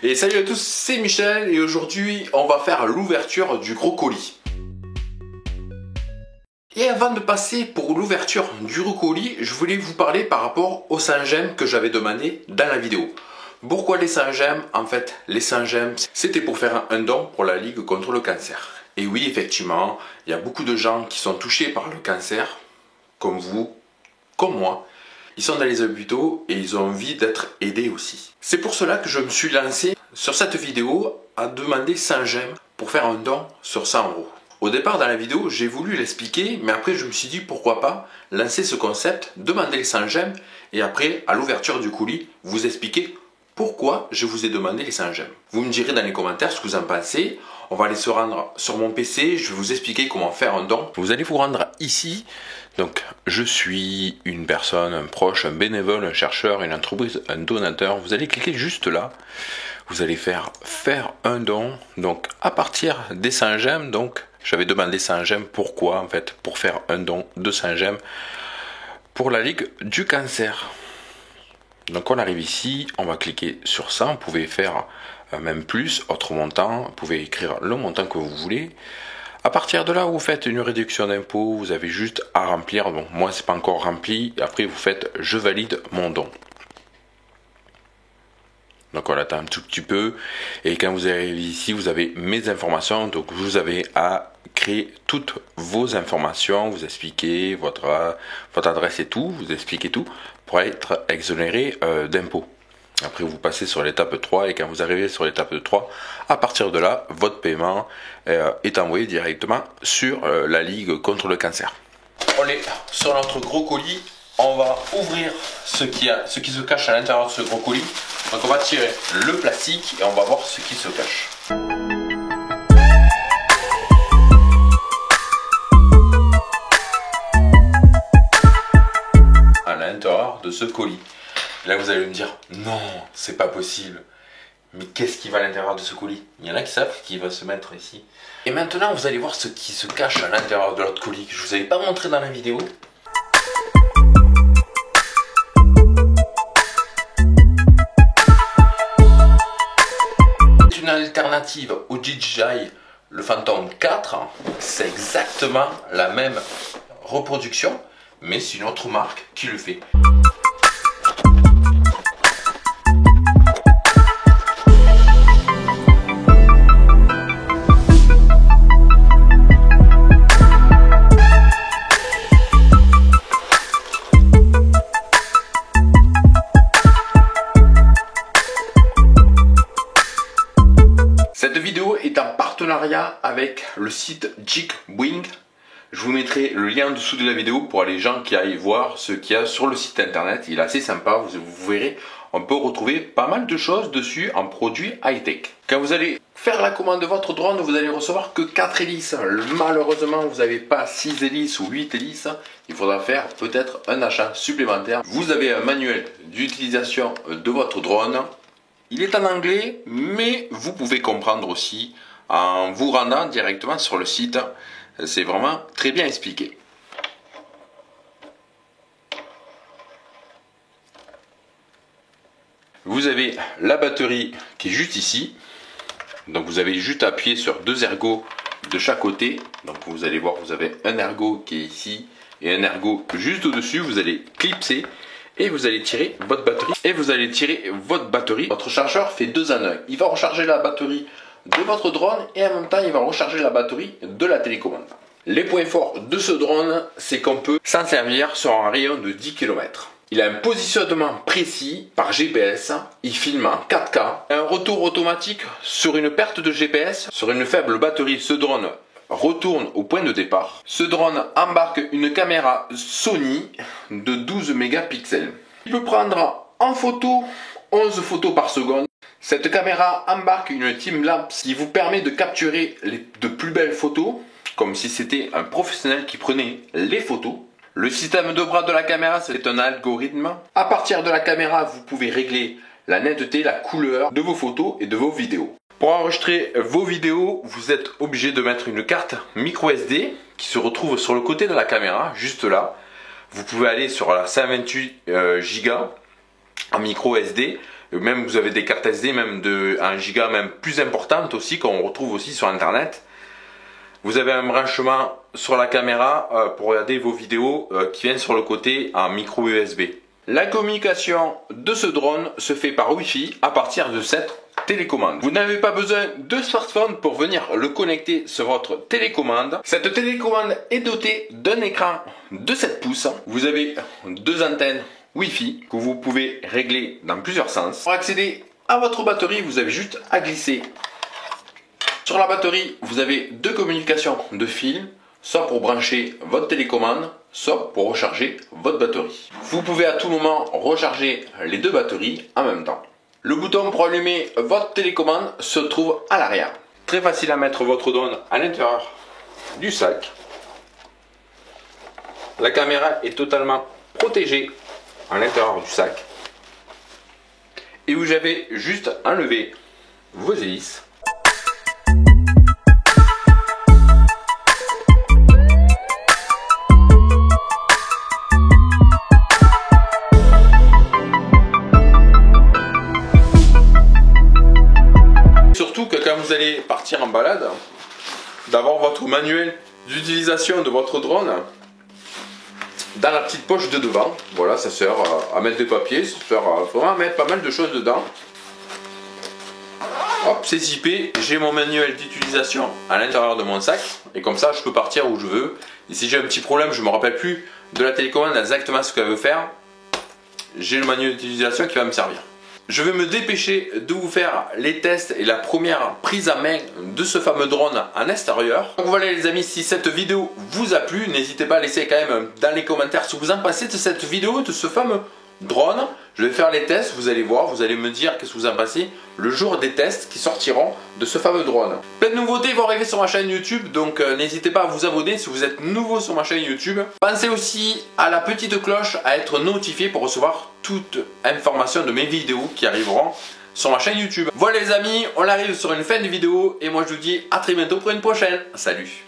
Et salut à tous, c'est Michel et aujourd'hui on va faire l'ouverture du gros colis. Et avant de passer pour l'ouverture du gros colis, je voulais vous parler par rapport aux 100 gemmes que j'avais demandé dans la vidéo. Pourquoi les 100 gemmes? En fait, les 100 gemmes, c'était pour faire un don pour la Ligue contre le cancer. Et oui, effectivement, il y a beaucoup de gens qui sont touchés par le cancer, comme vous, comme moi. Ils sont dans les hôpitaux et ils ont envie d'être aidés aussi. C'est pour cela que je me suis lancé sur cette vidéo à demander 100 gemmes pour faire un don sur 100 €. Au départ dans la vidéo, j'ai voulu l'expliquer, mais après je me suis dit pourquoi pas lancer ce concept, demander les 100 gemmes et après à l'ouverture du colis, vous expliquer pourquoi je vous ai demandé les 100 gemmes. Vous me direz dans les commentaires ce que vous en pensez. On va aller se rendre sur mon PC, je vais vous expliquer comment faire un don. Vous allez vous rendre ici. Donc, je suis une personne, un proche, un bénévole, un chercheur, une entreprise, un donateur. Vous allez cliquer juste là. Vous allez faire un don. Donc, à partir des 100 gemmes, donc, j'avais demandé 100 gemmes. Pourquoi, en fait? Pour faire un don de 100 gemmes pour la Ligue du cancer. Donc, on arrive ici, on va cliquer sur ça. Vous pouvez faire même plus, autre montant. Vous pouvez écrire le montant que vous voulez. À partir de là, vous faites une réduction d'impôt, vous avez juste à remplir. Bon, moi, c'est pas encore rempli. Après, vous faites « Je valide mon don ». Donc, on attend un tout petit peu. Et quand vous arrivez ici, vous avez mes informations. Donc, vous avez à créer toutes vos informations. Vous expliquez votre adresse et tout. Vous expliquez tout pour être exonéré d'impôts. Après, vous passez sur l'étape 3 et quand vous arrivez sur l'étape 3, à partir de là, votre paiement est envoyé directement sur la Ligue contre le cancer. On est sur notre gros colis. On va ouvrir ce qui se cache à l'intérieur de ce gros colis. Donc, on va tirer le plastique et on va voir ce qui se cache. À l'intérieur de ce colis. Là, vous allez me dire, non, c'est pas possible. Mais qu'est-ce qui va à l'intérieur de ce colis? Il y en a qui savent ce qui va se mettre ici. Et maintenant, vous allez voir ce qui se cache à l'intérieur de l'autre colis que je vous avais pas montré dans la vidéo. C'est une alternative au DJI, le Phantom 4. C'est exactement la même reproduction, mais c'est une autre marque qui le fait. Cette vidéo est en partenariat avec le site Geekwing. Je vous mettrai le lien en dessous de la vidéo pour les gens qui aillent voir ce qu'il y a sur le site internet. Il est assez sympa, vous verrez, on peut retrouver pas mal de choses dessus en produits high-tech. Quand vous allez faire la commande de votre drone, vous allez recevoir que 4 hélices. Malheureusement, vous n'avez pas 6 hélices ou 8 hélices. Il faudra faire peut-être un achat supplémentaire. Vous avez un manuel d'utilisation de votre drone. Il est en anglais, mais vous pouvez comprendre aussi en vous rendant directement sur le site. C'est vraiment très bien expliqué. Vous avez la batterie qui est juste ici. Donc vous avez juste à appuyer sur 2 ergots de chaque côté. Donc vous allez voir, vous avez un ergot qui est ici et un ergot juste au-dessus. Vous allez clipser. Et vous allez tirer votre batterie. Votre chargeur fait 2 en 1. Il va recharger la batterie de votre drone et en même temps il va recharger la batterie de la télécommande. Les points forts de ce drone, c'est qu'on peut s'en servir sur un rayon de 10 km. Il a un positionnement précis par GPS, il filme en 4K, un retour automatique sur une perte de GPS. Sur une faible batterie, ce drone retourne au point de départ. Ce drone embarque une caméra Sony de 12 mégapixels. Il peut prendre en photo 11 photos par seconde. Cette caméra embarque une time-lapse qui vous permet de capturer de plus belles photos, comme si c'était un professionnel qui prenait les photos. Le système de bras de la caméra, c'est un algorithme. À partir de la caméra, vous pouvez régler la netteté, la couleur de vos photos et de vos vidéos. Pour enregistrer vos vidéos, vous êtes obligé de mettre une carte micro SD qui se retrouve sur le côté de la caméra, juste là. Vous pouvez aller sur la 128 Go en micro SD, Même vous avez des cartes SD, même de 1 Go, même plus importantes aussi, qu'on retrouve aussi sur internet. Vous avez un branchement sur la caméra pour regarder vos vidéos qui viennent sur le côté en micro USB. La communication de ce drone se fait par Wi-Fi à partir de cette télécommande. Vous n'avez pas besoin de smartphone pour venir le connecter sur votre télécommande. Cette télécommande est dotée d'un écran de 7 pouces. Vous avez deux antennes Wi-Fi que vous pouvez régler dans plusieurs sens. Pour accéder à votre batterie, vous avez juste à glisser. Sur la batterie, vous avez deux communications de fil, soit pour brancher votre télécommande, soit pour recharger votre batterie. Vous pouvez à tout moment recharger les deux batteries en même temps. Le bouton pour allumer votre télécommande se trouve à l'arrière. Très facile à mettre votre drone à l'intérieur du sac. La caméra est totalement protégée à l'intérieur du sac. Et vous avez juste à enlever vos hélices. Surtout que quand vous allez partir en balade, d'avoir votre manuel d'utilisation de votre drone dans la petite poche de devant. Voilà, ça sert à mettre des papiers, ça sert vraiment à mettre pas mal de choses dedans. Hop, c'est zippé, j'ai mon manuel d'utilisation à l'intérieur de mon sac et comme ça je peux partir où je veux. Et si j'ai un petit problème, je ne me rappelle plus de la télécommande exactement ce qu'elle veut faire, j'ai le manuel d'utilisation qui va me servir. Je vais me dépêcher de vous faire les tests et la première prise à main de ce fameux drone en extérieur. Donc voilà les amis, si cette vidéo vous a plu, n'hésitez pas à laisser quand même dans les commentaires ce que vous en pensez de cette vidéo, de ce fameux drone. Je vais faire les tests, vous allez voir, vous allez me dire qu'est-ce que vous en pensez le jour des tests qui sortiront de ce fameux drone. Plein de nouveautés vont arriver sur ma chaîne YouTube, donc n'hésitez pas à vous abonner si vous êtes nouveau sur ma chaîne YouTube. Pensez aussi à la petite cloche, à être notifié pour recevoir toute information de mes vidéos qui arriveront sur ma chaîne YouTube. Voilà les amis, on arrive sur une fin de vidéo et moi je vous dis à très bientôt pour une prochaine. Salut!